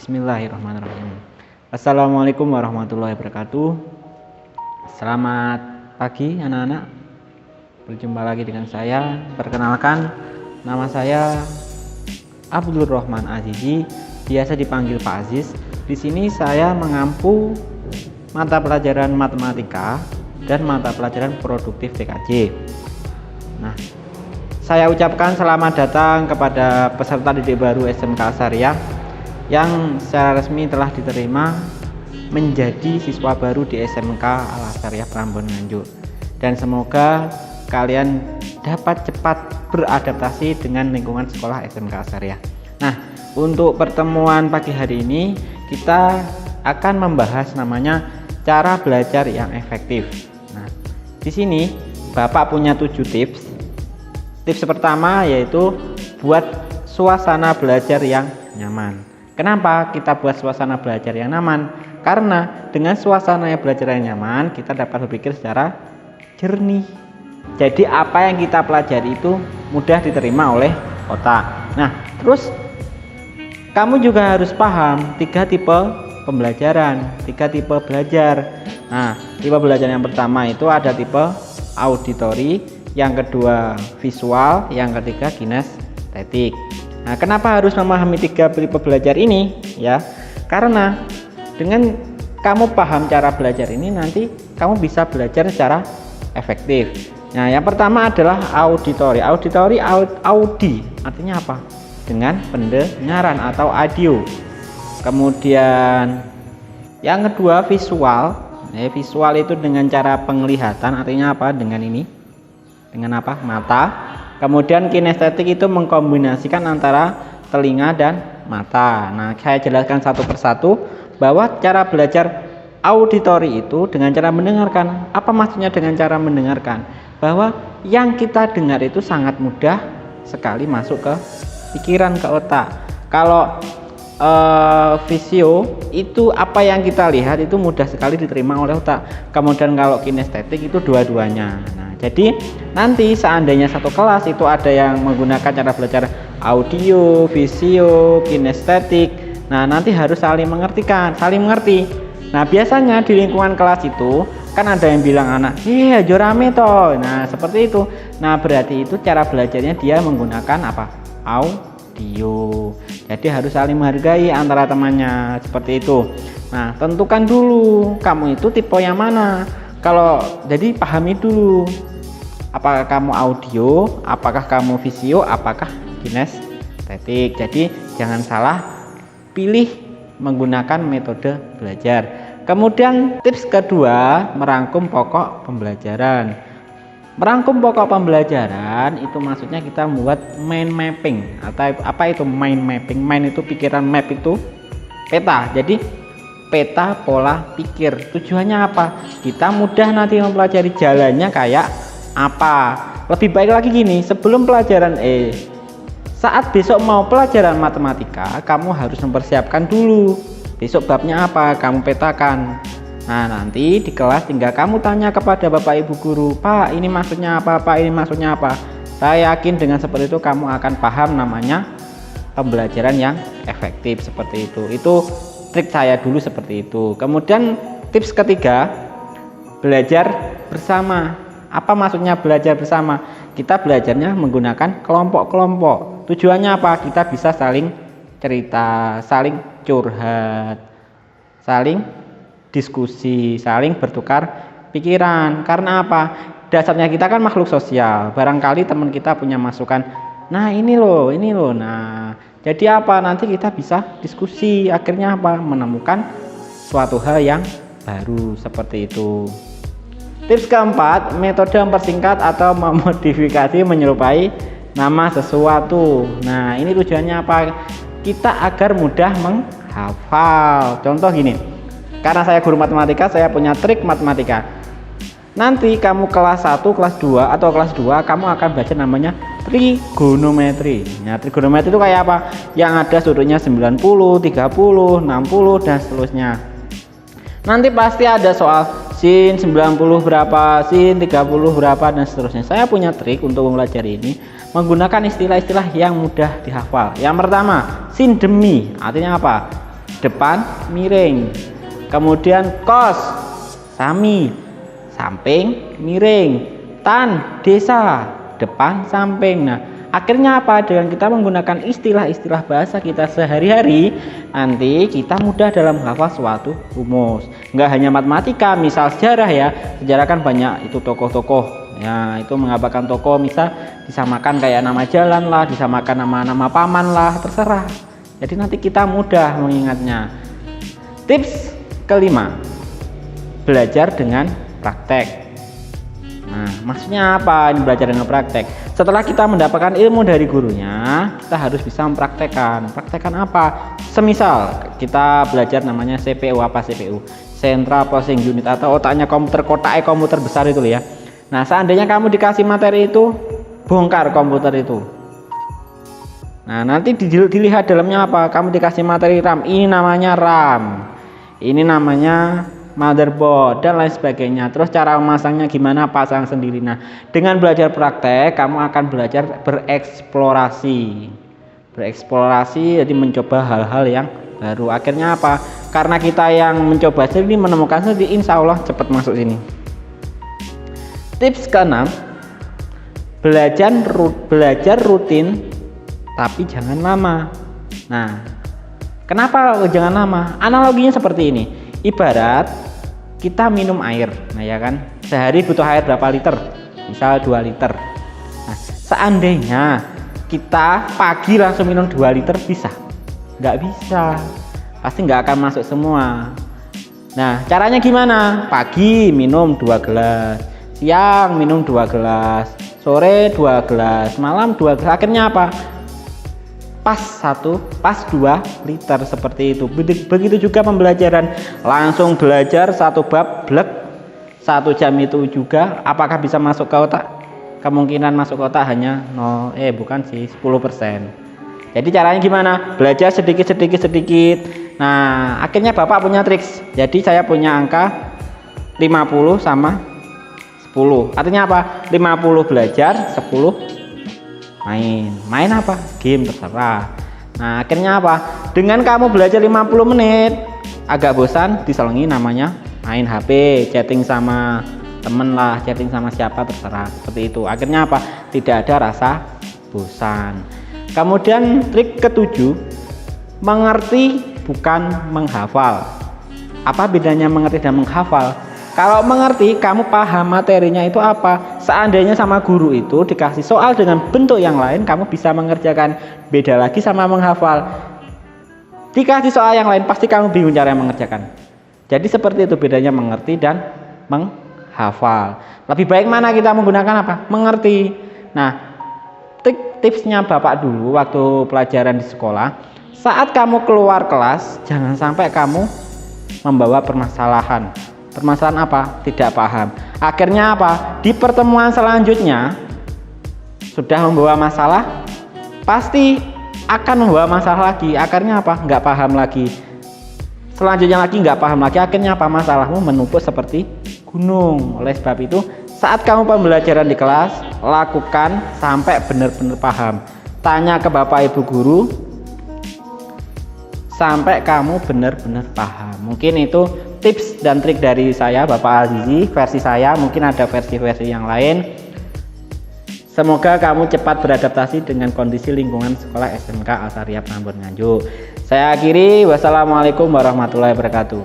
Bismillahirrahmanirrahim. Assalamualaikum warahmatullahi wabarakatuh. Selamat pagi anak-anak. Berjumpa lagi dengan saya. Perkenalkan, nama saya Abdul Rahman Azizi, biasa dipanggil Pak Aziz. Di sini saya mengampu mata pelajaran matematika dan mata pelajaran produktif TKJ. Nah, saya ucapkan selamat datang kepada peserta didik baru SMK Asariah yang secara resmi telah diterima menjadi siswa baru di SMK Al Asariah Prambon Nganjuk, dan semoga kalian dapat cepat beradaptasi dengan lingkungan sekolah SMK Asariah. Nah, untuk pertemuan pagi hari ini kita akan membahas namanya cara belajar yang efektif. Nah, di sini Bapak punya 7 tips. Tips pertama yaitu buat suasana belajar yang nyaman. Kenapa kita buat suasana belajar yang nyaman? Karena dengan suasana yang belajar yang nyaman, kita dapat berpikir secara jernih. Jadi apa yang kita pelajari itu mudah diterima oleh otak. Nah, terus kamu juga harus paham 3 tipe pembelajaran, 3 tipe belajar. Nah, tipe belajar yang pertama itu ada tipe auditori, yang kedua visual, yang ketiga kinestetik. Nah, kenapa harus memahami 3 tipe belajar ini? Ya, karena dengan kamu paham cara belajar ini, nanti kamu bisa belajar secara efektif. Nah, yang pertama adalah auditori. Audi artinya apa? Dengan pendengaran atau audio. Kemudian yang kedua visual. Visual itu dengan cara penglihatan, artinya apa? Dengan ini. Dengan apa? Mata. Kemudian kinestetik itu mengkombinasikan antara telinga dan mata. Nah, saya jelaskan satu persatu bahwa cara belajar auditori itu dengan cara mendengarkan. Apa maksudnya dengan cara mendengarkan? Bahwa yang kita dengar itu sangat mudah sekali masuk ke pikiran, ke otak. Kalau visio itu apa yang kita lihat itu mudah sekali diterima oleh otak. Kemudian kalau kinestetik itu dua-duanya. Nah, jadi nanti seandainya satu kelas itu ada yang menggunakan cara belajar audio, visio, kinestetik. Nah, nanti harus saling mengerti. Nah, biasanya di lingkungan kelas itu kan ada yang bilang anak, "Iya, jorame toh." Nah, seperti itu. Nah, berarti itu cara belajarnya dia menggunakan apa? Audio. Jadi harus saling menghargai antara temannya, seperti itu. Nah, tentukan dulu kamu itu tipe yang mana. Jadi pahami dulu, apakah kamu audio, apakah kamu visio, apakah kinestetik. Jadi jangan salah pilih menggunakan metode belajar. Kemudian tips kedua, merangkum pokok pembelajaran. Merangkum pokok pembelajaran itu maksudnya kita membuat mind mapping. Atau apa itu mind mapping? Mind itu pikiran, map itu peta. Jadi peta pola pikir. Tujuannya apa? Kita mudah nanti mempelajari jalannya kayak apa. Lebih baik lagi gini, sebelum pelajaran saat besok mau pelajaran matematika, kamu harus mempersiapkan dulu. Besok babnya apa? Kamu petakan. Nah, nanti di kelas tinggal kamu tanya kepada Bapak Ibu guru, "Pak, ini maksudnya apa? Pak, ini maksudnya apa?" Saya yakin dengan seperti itu kamu akan paham namanya pembelajaran yang efektif, seperti itu. Itu trik saya dulu seperti itu. Kemudian tips ketiga, belajar bersama. Apa maksudnya belajar bersama? Kita belajarnya menggunakan kelompok-kelompok. Tujuannya apa? Kita bisa saling cerita, saling curhat, saling diskusi, saling bertukar pikiran. Karena apa? Dasarnya kita kan makhluk sosial. Barangkali teman kita punya masukan, "Nah, ini loh." Nah, jadi apa? Nanti kita bisa diskusi. Akhirnya apa? Menemukan suatu hal yang baru, seperti itu. Tips keempat, metode mempersingkat atau memodifikasi menyerupai nama sesuatu. Nah, ini tujuannya apa? Kita agar mudah menghafal. Contoh gini, karena saya guru matematika, saya punya trik matematika. Nanti kamu kelas 1, kelas 2 atau kelas 2 kamu akan belajar namanya trigonometri. Nah, trigonometri itu kayak apa? Yang ada sudutnya 90, 30, 60 dan seterusnya. Nanti pasti ada soal sin 90 berapa, sin 30 berapa dan seterusnya. Saya punya trik untuk mempelajari ini menggunakan istilah-istilah yang mudah dihafal. Yang pertama, sin demi, artinya apa? depan miring. Kemudian kos, sami, samping miring. Tan, desa, depan samping. Nah, akhirnya apa? Dengan kita menggunakan istilah-istilah bahasa kita sehari-hari, nanti kita mudah dalam menghafal suatu rumus. Nggak hanya matematika, misal sejarah ya. Sejarah kan banyak itu tokoh-tokoh. Ya, itu menghafalkan tokoh, misal disamakan kayak nama jalan lah, disamakan nama-nama paman lah, terserah. Jadi nanti kita mudah mengingatnya. Tips kelima, belajar dengan praktek. Nah, maksudnya apa ini belajar dengan praktek? Setelah kita mendapatkan ilmu dari gurunya, kita harus bisa mempraktekkan. Praktekkan apa? Semisal kita belajar namanya CPU. Apa CPU? Central Processing Unit, atau otaknya komputer, kotaknya komputer besar itu ya. Nah, seandainya kamu dikasih materi itu, bongkar komputer itu. Nah, nanti dilihat dalamnya apa? Kamu dikasih materi RAM, ini namanya RAM, ini namanya motherboard dan lain sebagainya. Terus cara memasangnya gimana, pasang sendiri. Nah, dengan belajar praktek kamu akan belajar bereksplorasi, jadi mencoba hal-hal yang baru. Akhirnya apa? Karena kita yang mencoba sendiri, menemukan sendiri, insya Allah cepat masuk sini. Tips ke-6, belajar rutin tapi jangan lama. Nah, kenapa jangan lama? Analoginya seperti ini. Ibarat kita minum air, nah ya kan, sehari butuh air berapa liter? Misal 2 liter. Nah, seandainya kita pagi langsung minum 2 liter bisa? Nggak bisa, pasti nggak akan masuk semua. Nah, caranya gimana? Pagi minum 2 gelas, siang minum 2 gelas, sore 2 gelas, malam 2 gelas. Akhirnya apa? Pas 2 liter, seperti itu. Begitu juga pembelajaran, langsung belajar satu bab blek 1 jam itu juga apakah bisa masuk ke otak? Kemungkinan masuk ke otak hanya 10%. Jadi caranya gimana? Belajar sedikit. Nah, akhirnya Bapak punya triks. Jadi saya punya angka 50 sama 10. Artinya apa? 50 belajar, 10 main apa? Game, terserah. Nah, akhirnya apa? Dengan kamu belajar 50 menit agak bosan, diselingi namanya main HP, chatting sama temen lah, chatting sama siapa, terserah, seperti itu. Akhirnya apa? Tidak ada rasa bosan. Kemudian trik ke-7, mengerti bukan menghafal. Apa bedanya mengerti dan menghafal? Kalau mengerti, kamu paham materinya itu apa. Seandainya sama guru itu dikasih soal dengan bentuk yang lain, kamu bisa mengerjakan. Beda lagi sama menghafal. Dikasih soal yang lain, pasti kamu bingung cara mengerjakan. Jadi seperti itu bedanya mengerti dan menghafal. Lebih baik mana kita menggunakan apa? Mengerti. Nah, tipsnya Bapak dulu waktu pelajaran di sekolah, saat kamu keluar kelas, jangan sampai kamu membawa permasalahan. Permasalahan apa? Tidak paham. Akhirnya apa? Di pertemuan selanjutnya sudah membawa masalah, pasti akan membawa masalah lagi. Akhirnya apa? Nggak paham lagi. Selanjutnya lagi nggak paham lagi. Akhirnya apa? Masalahmu menumpuk seperti gunung. Oleh sebab itu, saat kamu pembelajaran di kelas, lakukan sampai benar-benar paham. Tanya ke Bapak Ibu guru sampai kamu benar-benar paham. Mungkin itu tips dan trik dari saya, Bapak Azizi, versi saya. Mungkin ada versi-versi yang lain. Semoga kamu cepat beradaptasi dengan kondisi lingkungan sekolah SMK Al-Sariyah Prambors Nganjuk. Saya akhiri, wassalamualaikum warahmatullahi wabarakatuh.